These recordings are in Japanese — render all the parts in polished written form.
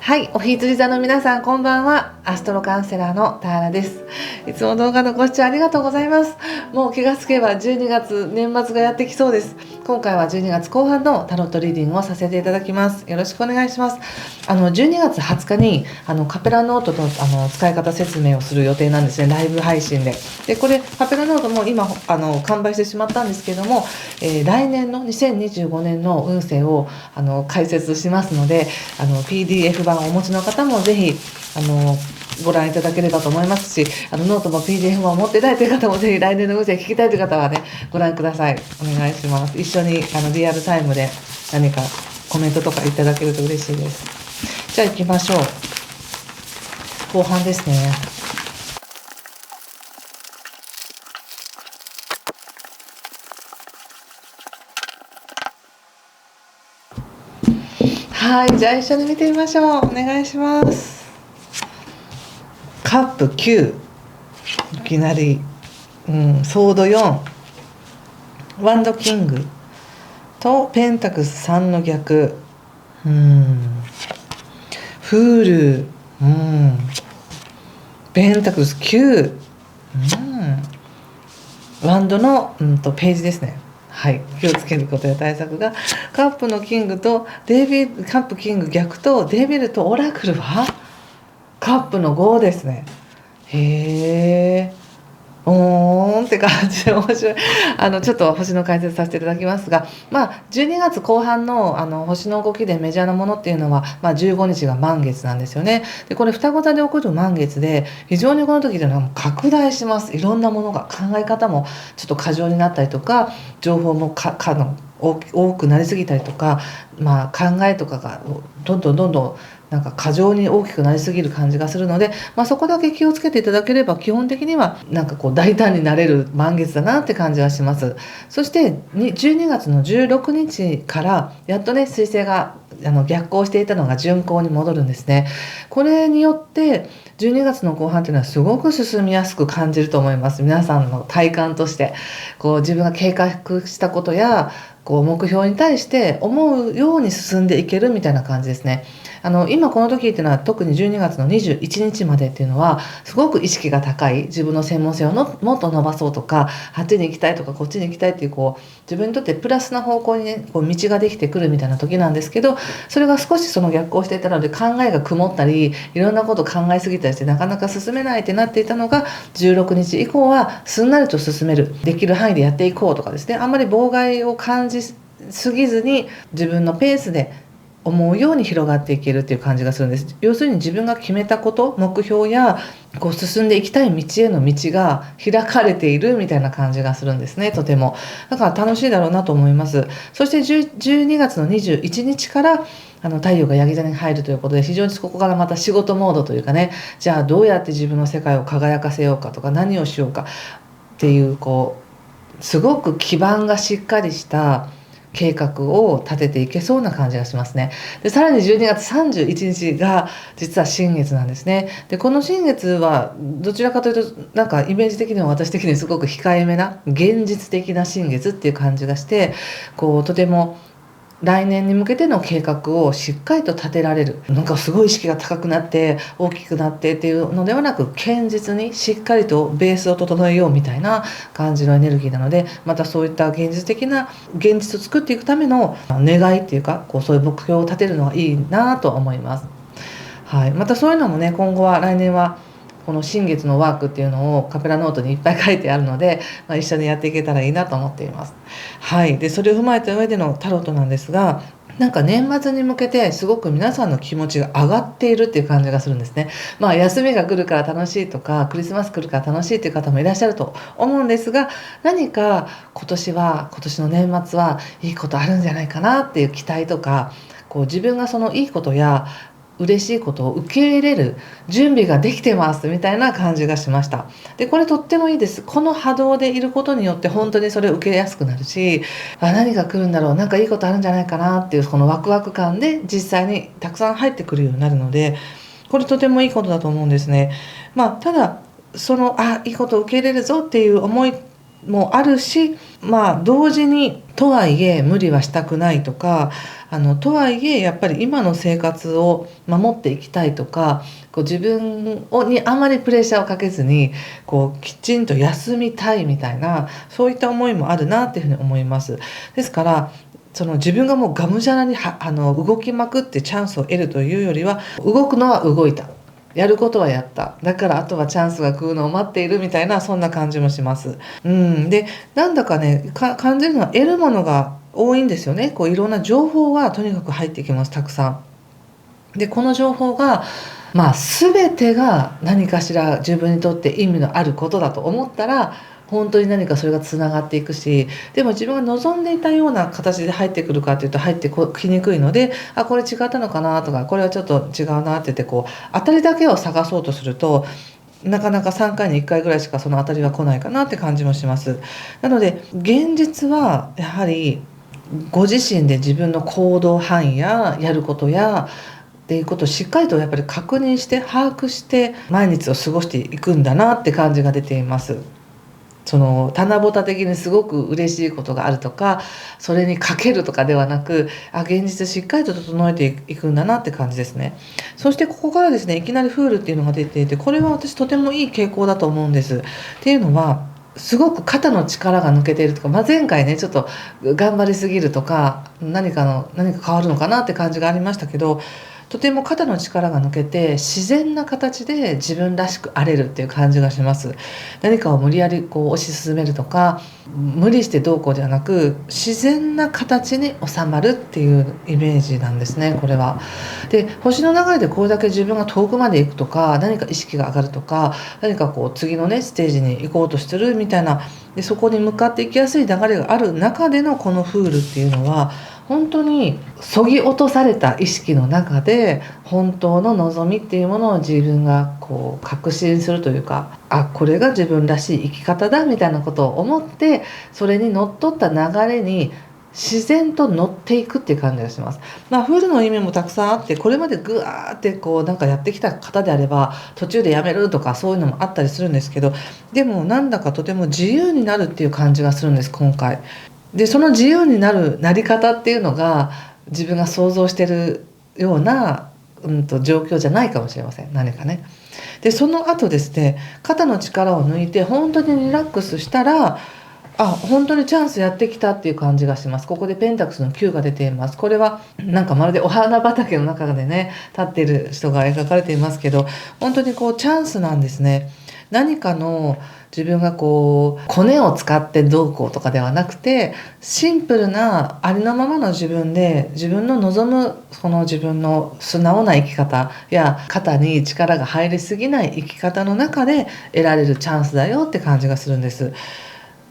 はい、お羊座の皆さんこんばんは。アストロカウンセラーのターラです。いつも動画のご視聴ありがとうございます。もう気がつけば12月年末がやってきそうです。今回は12月後半のタロットリーディングをさせていただきます。よろしくお願いします。12月20日にカペラノートの使い方説明をする予定なんですね。ライブ配信で。でこれカペラノートも今完売してしまったんですけども、来年の2025年の運勢を解説しますので、PDF 版をお持ちの方もぜひご覧いただければと思いますし、ノートも PDF も持ってないという方もぜひ来年の運勢聞きたいという方はね、ご覧ください。お願いします。一緒にリアルタイムで何かコメントとかいただけると嬉しいです。じゃあ行きましょう。後半ですね。はい、じゃあ一緒に見てみましょう。お願いします。カップ9、いきなり、ソード4、ワンドキングとペンタクス3の逆、フール、ペンタクス9、ワンドの、ページですね。はい、気をつけることや対策がカップのキングとカップキング逆とデビルとオラクルはカップの5ですね。へー、おーんって感じで面白い。ちょっと星の解説させていただきますが、12月後半の星の動きでメジャーなものっていうのは、15日が満月なんですよね。でこれ双子座で起こる満月で、非常にこの時というのはもう拡大します。いろんなものが、考え方もちょっと過剰になったりとか、情報も多くなりすぎたりとか、考えとかがどんどんなんか過剰に大きくなりすぎる感じがするので、そこだけ気をつけていただければ、基本的にはなんかこう大胆になれる満月だなって感じはします。そして12月の16日からやっとね、彗星が逆行していたのが順行に戻るんですね。これによって12月の後半っていうのはすごく進みやすく感じると思います。皆さんの体感としてこう自分が計画したことやこう目標に対して思うように進んでいけるみたいな感じですね。今この時っていうのは、特に12月の21日までっていうのはすごく意識が高い、自分の専門性をもっと伸ばそうとか、あっちに行きたいとかこっちに行きたいっていう、こう自分にとってプラスな方向にね、こう道ができてくるみたいな時なんですけど、それが少しその逆行していたので、考えが曇ったりいろんなことを考えすぎたりしてなかなか進めないってなっていたのが、16日以降はすんなりと進める、できる範囲でやっていこうとかですね、あんまり妨害を感じすぎずに自分のペースで思うように広がっていけるっていう感じがするんです。要するに自分が決めたこと、目標やこう進んでいきたい道への道が開かれているみたいな感じがするんですね。とてもだから楽しいだろうなと思います。そして12月の21日から太陽がヤギ座に入るということで、非常にここからまた仕事モードというかね、じゃあどうやって自分の世界を輝かせようかとか、何をしようかっていう、こうすごく基盤がしっかりした計画を立てていけそうな感じがしますね。でさらに12月31日が実は新月なんですね。でこの新月はどちらかというと、なんかイメージ的には私的にすごく控えめな現実的な新月っていう感じがして、こうとても来年に向けての計画をしっかりと立てられる、なんかすごい意識が高くなって大きくなってっていうのではなく、堅実にしっかりとベースを整えようみたいな感じのエネルギーなので、またそういった現実的な現実を作っていくための願いっていうか、こうそういう目標を立てるのがいいなと思います。はい、またそういうのもね、今後は来年はこの新月のワークっていうのをカペラノートにいっぱい書いてあるので、一緒にやっていけたらいいなと思っています。はい、でそれを踏まえた上でのタロットなんですが、なんか年末に向けてすごく皆さんの気持ちが上がっているっていう感じがするんですね。休みが来るから楽しいとか、クリスマス来るから楽しいっていう方もいらっしゃると思うんですが、何か今年の年末はいいことあるんじゃないかなっていう期待とか、こう自分がそのいいことや嬉しいことを受け入れる準備ができてますみたいな感じがしました。でこれとってもいいです。この波動でいることによって本当にそれを受けやすくなるし、何が来るんだろう、なんかいいことあるんじゃないかなっていうこのワクワク感で実際にたくさん入ってくるようになるので、これとてもいいことだと思うんですね。ただいいことを受け入れるぞっていう思いもあるし、同時にとはいえ無理はしたくないとか、とはいえやっぱり今の生活を守っていきたいとか、こう自分にあまりプレッシャーをかけずにこうきちんと休みたいみたいな、そういった思いもあるなっていうふうに思います。ですからその自分がもうがむしゃらに動きまくってチャンスを得るというよりは、動くのは動いた、やることはやった、だからあとはチャンスが来るのを待っているみたいな、そんな感じもします。でなんだかね感じるのは、得るものが多いんですよね。こういろんな情報がとにかく入ってきます、たくさん。でこの情報が全てが何かしら自分にとって意味のあることだと思ったら、本当に何かそれがつながっていくし、でも自分が望んでいたような形で入ってくるかというと入ってきにくいので、これ違ったのかなとか、これはちょっと違うなって言って、こう当たりだけを探そうとすると、なかなか3回に1回ぐらいしかその当たりは来ないかなって感じもします。なので現実はやはりご自身で自分の行動範囲ややることやっていうことをしっかりとやっぱり確認して把握して毎日を過ごしていくんだなって感じが出ています。その棚ぼた的にすごく嬉しいことがあるとか、それにかけるとかではなく、現実しっかりと整えていくんだなって感じですね。そしてここからですね、いきなりフールっていうのが出ていて、これは私とてもいい傾向だと思うんです。っていうのは、すごく肩の力が抜けているとか、前回ねちょっと頑張りすぎるとか何か変わるのかなって感じがありましたけど、とても肩の力が抜けて自然な形で自分らしくあれるっていう感じがします。何かを無理やりこう推し進めるとか、無理してどうこうではなく、自然な形に収まるっていうイメージなんですね、これは。で星の流れでこれだけ自分が遠くまで行くとか、何か意識が上がるとか、何かこう次のねステージに行こうとしてるみたいな、でそこに向かっていきやすい流れがある中でのこのフールっていうのは、本当にそぎ落とされた意識の中で本当の望みっていうものを自分がこう確信するというか、これが自分らしい生き方だみたいなことを思って、それにのっとった流れに自然と乗っていくっていう感じがします。フルの意味もたくさんあって、これまでぐわーってこうなんかやってきた方であれば途中でやめるとかそういうのもあったりするんですけど、でもなんだかとても自由になるっていう感じがするんです、今回。でその自由になり方っていうのが自分が想像してるような、状況じゃないかもしれません、何かね。でその後ですね、肩の力を抜いて本当にリラックスしたら、本当にチャンスやってきたっていう感じがします。ここでペンタクスの9が出ています。これはなんかまるでお花畑の中でね立っている人が描かれていますけど、本当にこうチャンスなんですね。何かの自分がこうコネを使ってどうこうとかではなくて、シンプルなありのままの自分で自分の望むその自分の素直な生き方や、肩に力が入りすぎない生き方の中で得られるチャンスだよって感じがするんです。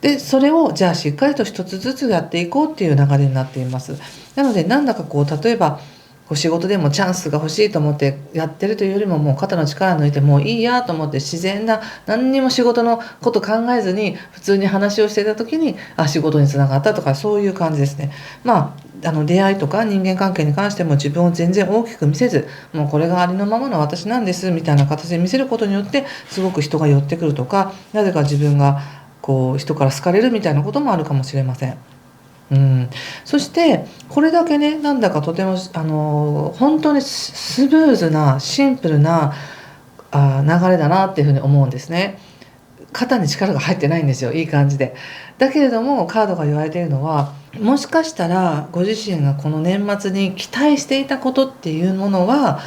でそれをじゃあしっかりと一つずつやっていこうっていう流れになっています。なのでなんだかこう例えば仕事でもチャンスが欲しいと思ってやってるというよりも、もう肩の力抜いてもういいやと思って、自然な何にも仕事のこと考えずに普通に話をしていた時に仕事につながったとか、そういう感じですね。出会いとか人間関係に関しても自分を全然大きく見せず、もうこれがありのままの私なんですみたいな形で見せることによってすごく人が寄ってくるとか、なぜか自分がこう人から好かれるみたいなこともあるかもしれません。そしてこれだけね、なんだかとても本当にスムーズなシンプルな流れだなっていうふうに思うんですね。肩に力が入ってないんですよ、いい感じで。だけれどもカードが言われているのは、もしかしたらご自身がこの年末に期待していたことっていうものは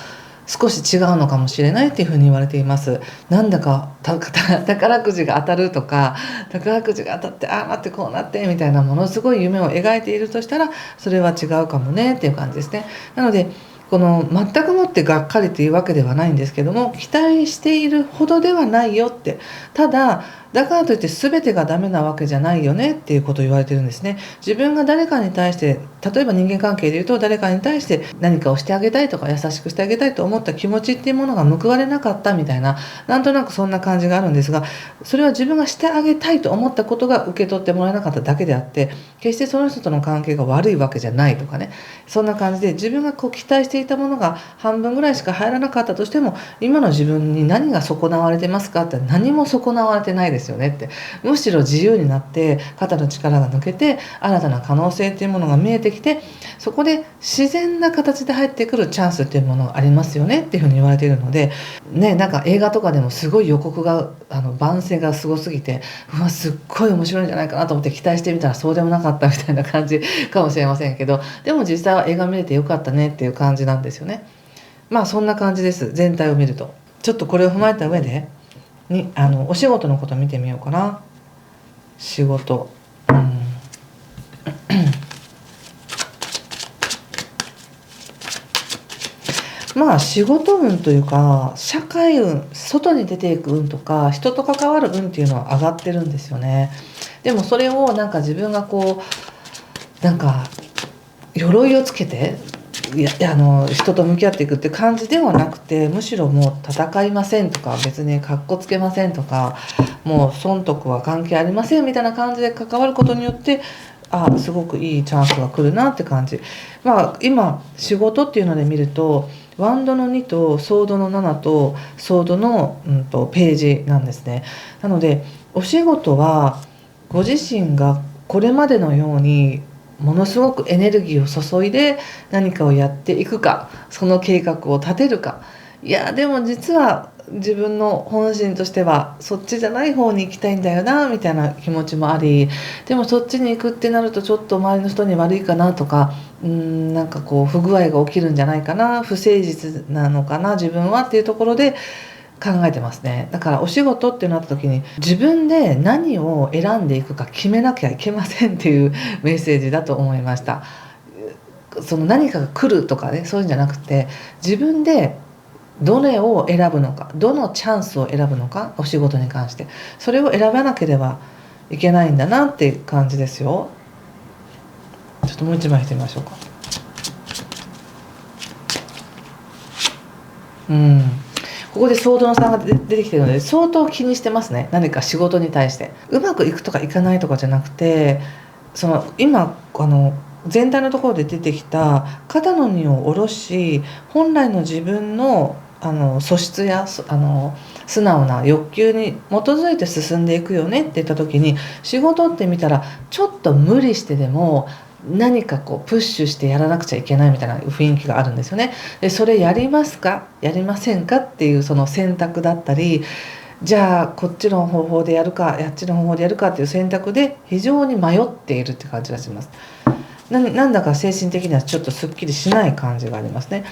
少し違うのかもしれないっていうふうに言われています。なんだか宝くじが当たるとか、宝くじが当たってなってこうなってみたいなものすごい夢を描いているとしたら、それは違うかもねっていう感じですね。なのでこの全くもってがっかりというわけではないんですけども、期待しているほどではないよって、ただだからといって全てがダメなわけじゃないよねっていうことを言われてるんですね。自分が誰かに対して、例えば人間関係でいうと誰かに対して何かをしてあげたいとか優しくしてあげたいと思った気持ちっていうものが報われなかったみたいな、なんとなくそんな感じがあるんですが、それは自分がしてあげたいと思ったことが受け取ってもらえなかっただけであって、決してその人との関係が悪いわけじゃないとかね、そんな感じで自分がこう期待していたものが半分ぐらいしか入らなかったとしても、今の自分に何が損なわれてますかって何も損なわれてないですですよねって。むしろ自由になって肩の力が抜けて新たな可能性っていうものが見えてきて、そこで自然な形で入ってくるチャンスっていうものがありますよねっていうふうに言われているのでね。なんか映画とかでもすごい予告が番宣がすごすぎて、うわすっごい面白いんじゃないかなと思って期待してみたらそうでもなかったみたいな感じかもしれませんけど、でも実際は映画見れてよかったねっていう感じなんですよね。まあそんな感じです。全体を見るとちょっとこれを踏まえた上でお仕事のこと見てみようかな。仕事、まあ仕事運というか社会運、外に出ていく運とか人と関わる運っていうのは上がってるんですよね。でもそれをなんか自分がこうなんか鎧をつけて人と向き合っていくって感じではなくて、むしろもう戦いませんとか別にかっこつけませんとかもう損得は関係ありませんみたいな感じで関わることによって、すごくいいチャンスが来るなって感じ。まあ今仕事っていうので見るとワンドの2とソードの7とソードの、ページなんですね。なのでお仕事はご自身がこれまでのようにものすごくエネルギーを注いで何かをやっていくか、その計画を立てるか、いやでも実は自分の本心としてはそっちじゃない方に行きたいんだよなみたいな気持ちもあり、でもそっちに行くってなるとちょっと周りの人に悪いかなとか、なんかこう不具合が起きるんじゃないかな、不誠実なのかな自分はっていうところで考えてますね。だからお仕事ってなった時に自分で何を選んでいくか決めなきゃいけませんっていうメッセージだと思いました。その何かが来るとかね、そういうんじゃなくて自分でどれを選ぶのか、どのチャンスを選ぶのか、お仕事に関してそれを選ばなければいけないんだなっていう感じですよ。ちょっともう一枚引いてみましょうか。ここでソードの3が出てきてるので相当気にしてますね。何か仕事に対してうまくいくとかいかないとかじゃなくて、その今全体のところで出てきた肩の荷を下ろし、本来の自分の素質や素直な欲求に基づいて進んでいくよねって言った時に、仕事って見たらちょっと無理してでも何かこうプッシュしてやらなくちゃいけないみたいな雰囲気があるんですよね。でそれやりますかやりませんかっていうその選択だったり、じゃあこっちの方法でやるかあっちの方法でやるかっていう選択で非常に迷っているって感じがします。なんだか精神的にはちょっとすっきりしない感じがありますね。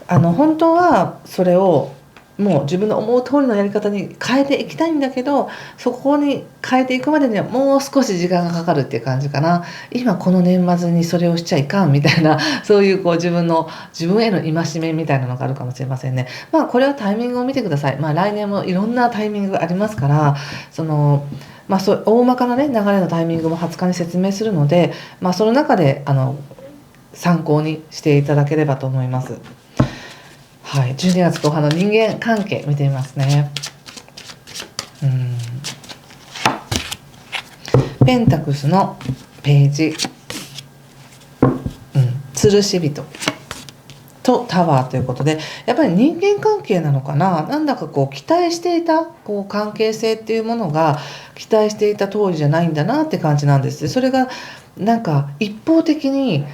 本当はそれをもう自分の思う通りのやり方に変えていきたいんだけど、そこに変えていくまでにはもう少し時間がかかるっていう感じかな。今この年末にそれをしちゃいかんみたいなそういう自分への戒めみたいなのがあるかもしれませんね。まあこれはタイミングを見てください。来年もいろんなタイミングがありますから、そう大まかなね流れのタイミングも20日に説明するので、その中で参考にしていただければと思います。はい、12月後半の人間関係見てみますね。ペンタクスのページ、吊るし人とタワーということで、やっぱり人間関係なのかな。なんだか期待していた関係性っていうものが期待していた通りじゃないんだなって感じなんです。それがなんか一方的に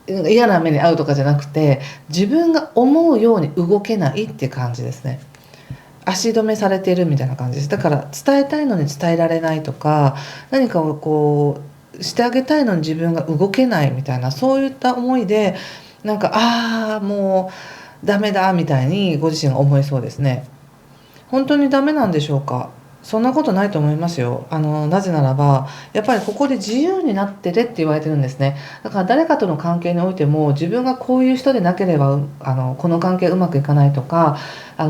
嫌な目に遭うとかじゃなくて、自分が思うように動けないっていう感じですね。足止めされているみたいな感じです。だから伝えたいのに伝えられないとか、何かをしてあげたいのに自分が動けないみたいな、そういった思いでなんかもうダメだみたいにご自身が思いそうですね。本当にダメなんでしょうか。そんなことないと思いますよ。なぜならばやっぱりここで自由になってれって言われてるんですね。だから誰かとの関係においても自分がこういう人でなければこの関係うまくいかないとか、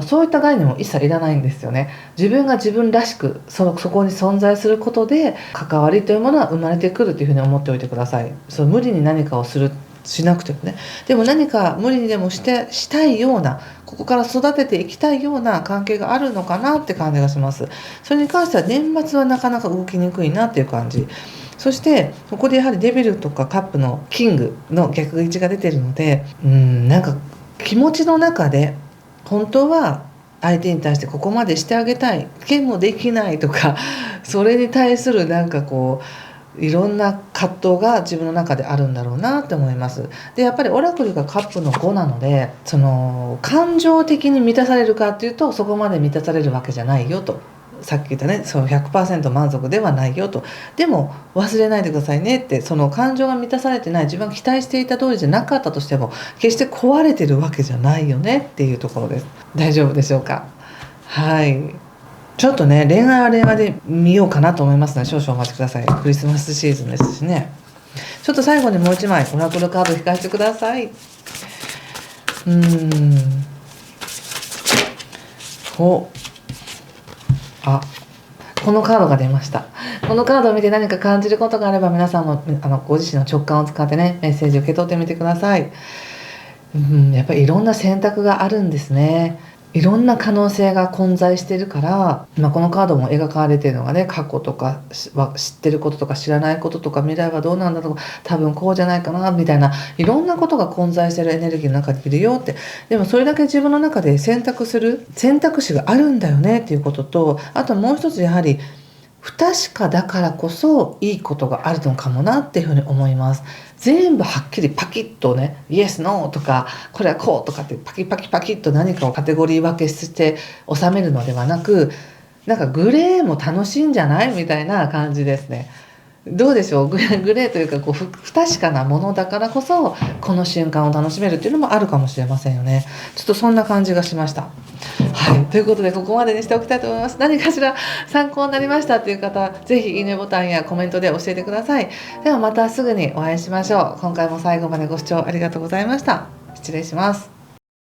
そういった概念も一切いらないんですよね。自分が自分らしくそこに存在することで関わりというものは生まれてくるというふうに思っておいてください。無理に何かをしなくてもね。でも何か無理にでもしたいような、ここから育てていきたいような関係があるのかなって感じがします。それに関しては年末はなかなか動きにくいなっていう感じ。そしてここでやはりデビルとかカップのキングの逆位置が出てるので、なんか気持ちの中で本当は相手に対してここまでしてあげたいけもできないとか、それに対するなんかこういろんな葛藤が自分の中であるんだろうなって思います。でやっぱりオラクルがカップの5なので、その感情的に満たされるかっていうとそこまで満たされるわけじゃないよと。さっき言ったね、その 100% 満足ではないよと。でも忘れないでくださいねって、その感情が満たされてない、自分が期待していた通りじゃなかったとしても決して壊れてるわけじゃないよねっていうところです。大丈夫でしょうか。はい、ちょっとね恋愛は恋愛で見ようかなと思いますので少々お待ちください。クリスマスシーズンですしね。ちょっと最後にもう一枚オラクルカード引かせてください。このカードが出ました。このカードを見て何か感じることがあれば皆さんもご自身の直感を使ってねメッセージを受け取ってみてください。やっぱりいろんな選択があるんですね。いろんな可能性が混在してるから、このカードも描かれてるのがね、過去とかは知ってることとか知らないこととか未来はどうなんだとか多分こうじゃないかなみたいないろんなことが混在してるエネルギーの中にいるよって。でもそれだけ自分の中で選択する選択肢があるんだよねっていうことと、あともう一つやはり不確かだからこそいいことがあるのかもなっていうふうに思います。全部はっきりパキッとねイエスノーとかこれはこうとかってパキパキパキッと何かをカテゴリー分けして収めるのではなく、なんかグレーも楽しいんじゃないみたいな感じですね。どうでしょう。グレーというか不確かなものだからこそこの瞬間を楽しめるっていうのもあるかもしれませんよね。ちょっとそんな感じがしました。はい、ということでここまでにしておきたいと思います。何かしら参考になりましたという方、ぜひいいねボタンやコメントで教えてください。ではまたすぐにお会いしましょう。今回も最後までご視聴ありがとうございました。失礼します。